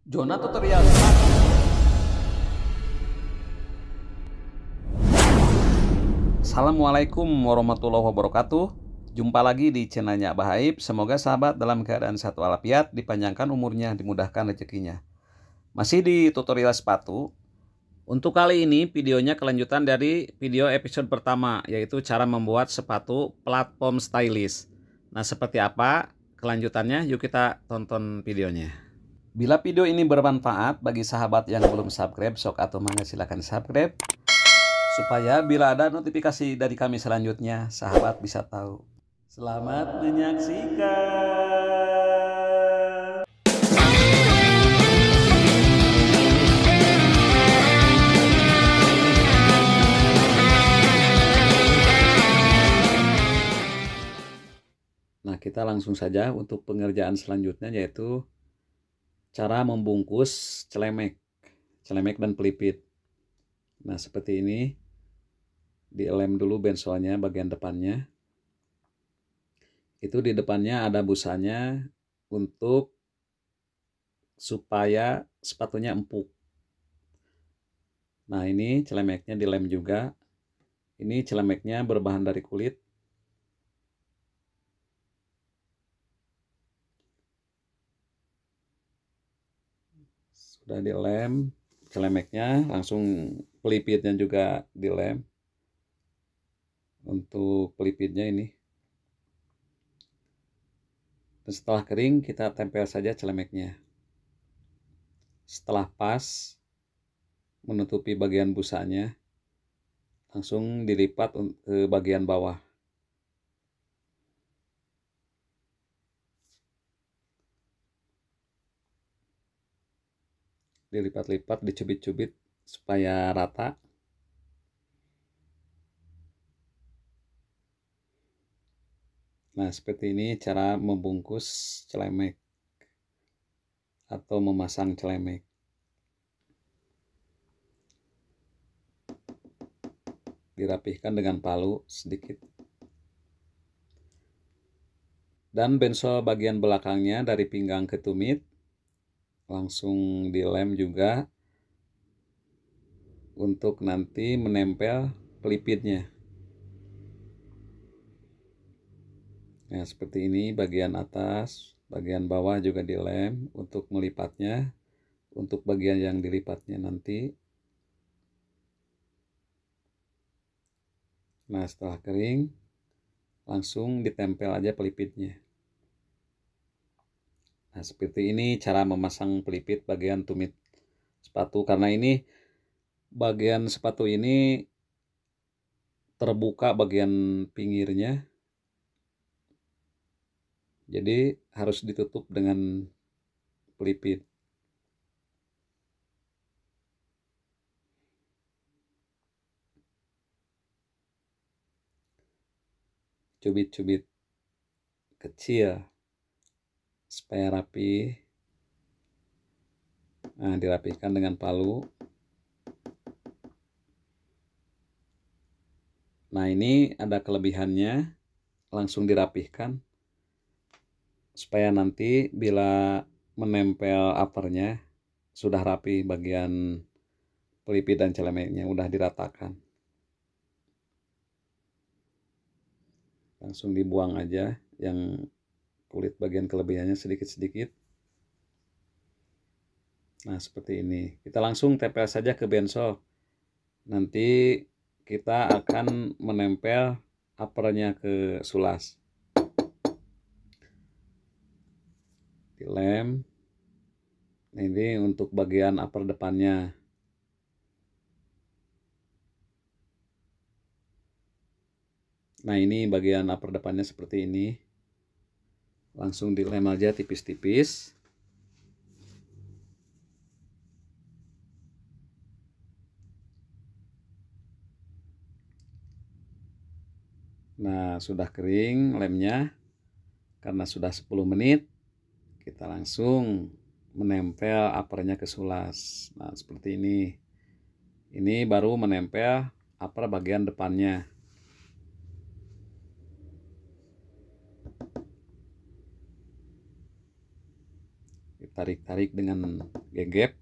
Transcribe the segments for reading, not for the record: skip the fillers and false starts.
Zona tutorial. Assalamualaikum warahmatullahi wabarakatuh. Jumpa lagi di channelnya Abah Aib. Semoga sahabat dalam keadaan sehat walafiat, dipanjangkan umurnya, dimudahkan rezekinya. Masih di tutorial sepatu. Untuk kali ini videonya kelanjutan dari video episode pertama, yaitu cara membuat sepatu platform stylish. Nah, seperti apa kelanjutannya? Yuk kita tonton videonya. Bila video ini bermanfaat bagi sahabat yang belum subscribe, sok atau mangga silakan subscribe, supaya bila ada notifikasi dari kami selanjutnya, sahabat bisa tahu. Selamat menyaksikan. Nah, kita langsung saja untuk pengerjaan selanjutnya, yaitu cara membungkus celemek dan pelipit. Nah, seperti ini. Dilem dulu bensolnya bagian depannya. Itu di depannya ada busanya untuk supaya sepatunya empuk. Nah, ini celemeknya dilem juga. Ini celemeknya berbahan dari kulit. Sudah dilem celemeknya, langsung pelipitnya juga dilem. Untuk pelipitnya ini. Dan setelah kering kita tempel saja celemeknya. Setelah pas menutupi bagian busanya, langsung dilipat ke bagian bawah. Dilipat-lipat, dicubit-cubit supaya rata. Nah, seperti ini cara membungkus celemek atau memasang celemek. Dirapihkan dengan palu sedikit. Dan bensol bagian belakangnya dari pinggang ke tumit langsung dilem juga untuk nanti menempel pelipitnya. Nah, seperti ini bagian atas, bagian bawah juga dilem untuk melipatnya, untuk bagian yang dilipatnya nanti. Nah, setelah kering langsung ditempel aja pelipitnya. Nah, seperti ini cara memasang pelipit bagian tumit sepatu, karena ini bagian sepatu ini terbuka bagian pinggirnya, jadi harus ditutup dengan pelipit. Cubit-cubit kecil supaya rapi. Nah, dirapihkan dengan palu. Nah, ini ada kelebihannya, langsung dirapihkan supaya nanti bila menempel uppernya sudah rapi, bagian pelipit dan celemeknya udah diratakan. Langsung dibuang aja yang kulit bagian kelebihannya sedikit-sedikit. Nah, seperti ini. Kita langsung tempel saja ke bensol. Nanti kita akan menempel uppernya ke sulas. Dilem. Nah, ini untuk bagian upper depannya. Nah, ini bagian upper depannya seperti ini. Langsung dilem aja tipis-tipis. Nah, sudah kering lemnya. Karena sudah 10 menit, kita langsung menempel uppernya ke sulas. Nah, seperti ini. Ini baru menempel upper bagian depannya. Kita ditarik-tarik dengan gegep.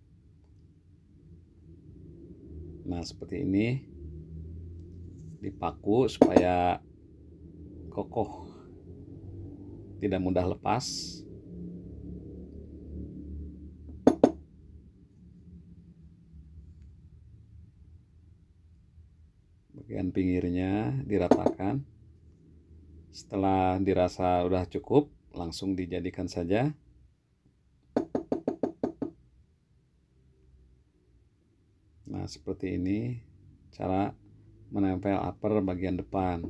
Nah, seperti ini dipaku supaya kokoh, tidak mudah lepas. Bagian pinggirnya diratakan. Setelah dirasa udah cukup, langsung dijadikan saja. Nah, seperti ini cara menempel upper bagian depan.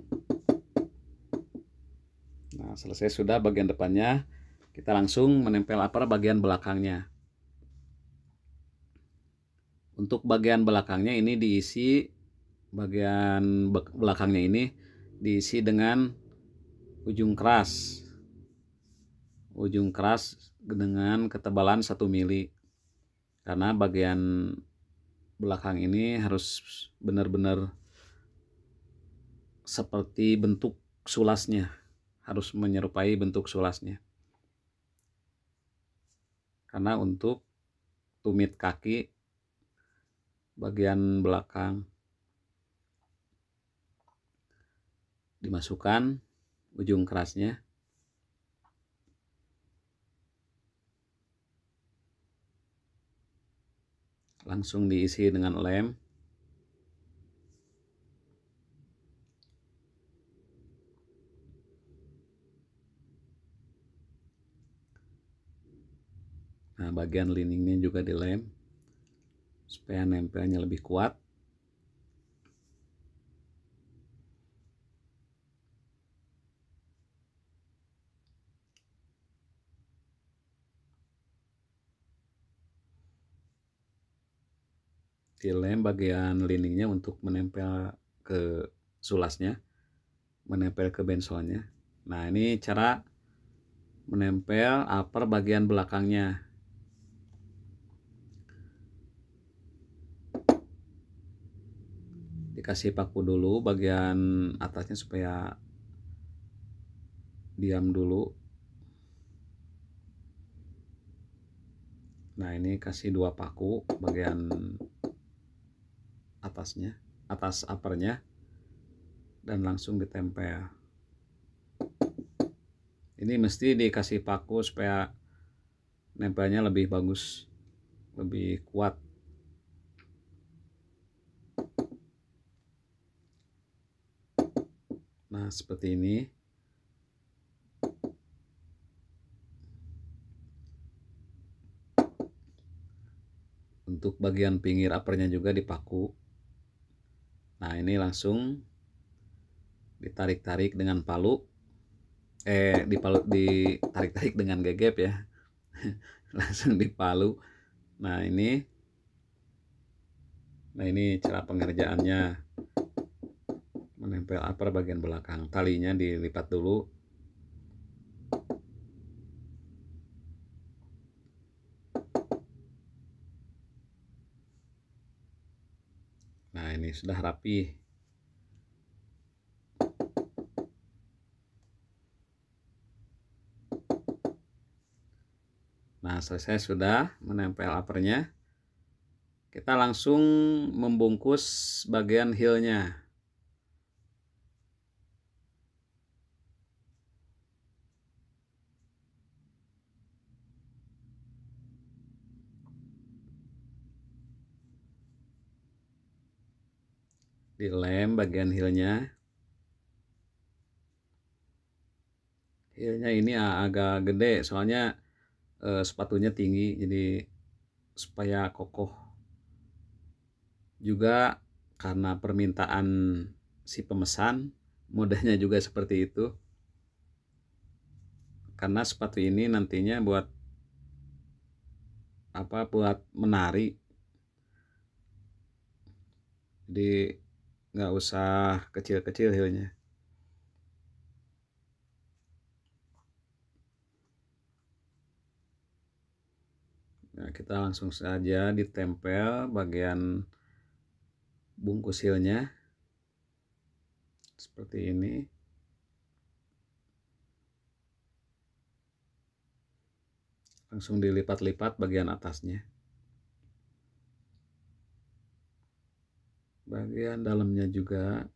Nah, selesai sudah bagian depannya, kita langsung menempel upper bagian belakangnya. Untuk bagian belakangnya ini diisi, bagian belakangnya ini diisi dengan ujung keras. Ujung keras dengan ketebalan 1 mili. Karena bagian belakang ini harus benar-benar seperti bentuk sulasnya, harus menyerupai bentuk sulasnya. Karena untuk tumit kaki bagian belakang dimasukkan ujung kerasnya. Langsung diisi dengan lem. Nah, bagian liningnya juga dilem supaya nempelnya lebih kuat. Dilem bagian liningnya untuk menempel ke sulasnya, menempel ke bensolnya. Nah, ini cara menempel upper bagian belakangnya. Dikasih paku dulu bagian atasnya supaya diam dulu. Nah, ini kasih 2 paku bagian atasnya, atas uppernya, dan langsung ditempel. Ini mesti dikasih paku supaya nempelnya lebih bagus, lebih kuat. Nah, seperti ini. Untuk bagian pinggir uppernya juga dipaku. Nah, ini langsung ditarik-tarik dengan palu. Ditarik-tarik dengan gegep ya. Langsung dipalu. Nah, ini cara pengerjaannya. Menempel upper bagian belakang. Talinya dilipat dulu. Nah, ini sudah rapi. Nah, selesai sudah menempel uppernya. Kita langsung membungkus bagian heelnya. Dilem bagian heelnya. Heelnya ini agak gede soalnya sepatunya tinggi, jadi supaya kokoh. Juga karena permintaan si pemesan, modelnya juga seperti itu. Karena sepatu ini nantinya buat buat menari. Jadi nggak usah kecil-kecil heelnya. Nah, kita langsung saja ditempel bagian bungkus heelnya seperti ini. Langsung dilipat-lipat bagian atasnya. Bagian dalamnya juga.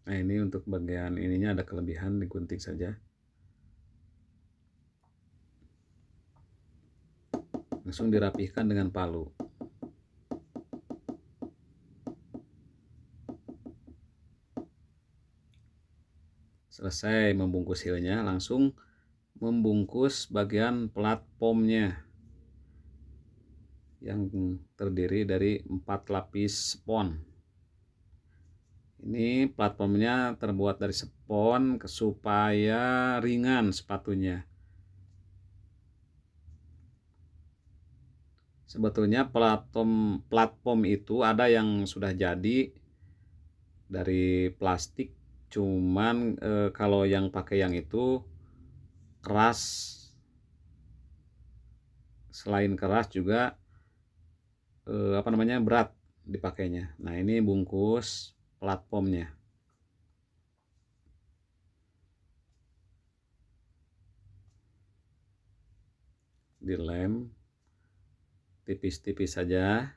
Nah, ini untuk bagian ininya ada kelebihan, digunting saja. Langsung dirapihkan dengan palu. Selesai membungkus heelnya, langsung membungkus bagian platformnya yang terdiri dari 4 lapis spons. Ini platformnya terbuat dari spons supaya ringan sepatunya. Sebetulnya platform itu ada yang sudah jadi dari plastik, cuman kalau yang pakai yang itu keras. Selain keras juga berat dipakainya. Nah, ini bungkus platformnya. Dilem tipis-tipis saja.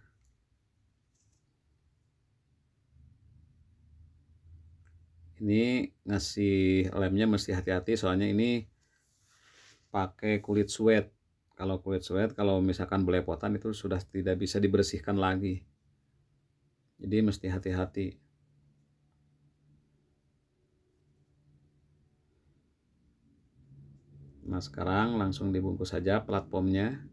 Ini ngasih lemnya mesti hati-hati, soalnya ini pakai kulit suede. Kalau kulit suede, kalau misalkan belepotan itu sudah tidak bisa dibersihkan lagi. Jadi mesti hati-hati. Nah, sekarang langsung dibungkus saja platformnya.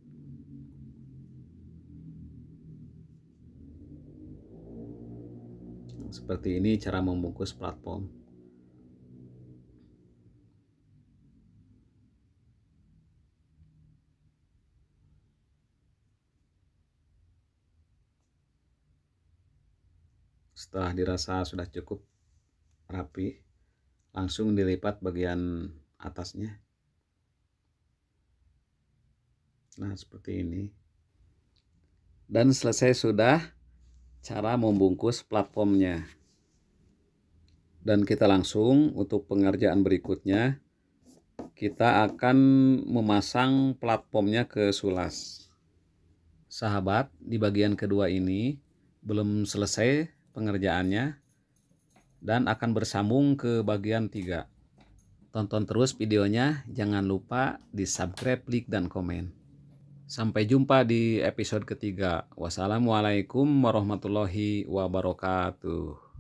Seperti ini cara membungkus platform. Setelah dirasa sudah cukup rapi, langsung dilipat bagian atasnya. Nah, seperti ini. Dan selesai sudah cara membungkus platformnya. Dan kita langsung untuk pengerjaan berikutnya, kita akan memasang platformnya ke sulas. Sahabat, di bagian kedua ini belum selesai pengerjaannya dan akan bersambung ke bagian 3. Tonton terus videonya, jangan lupa di subscribe, like, dan komen. Sampai jumpa di episode ketiga. Wassalamualaikum warahmatullahi wabarakatuh.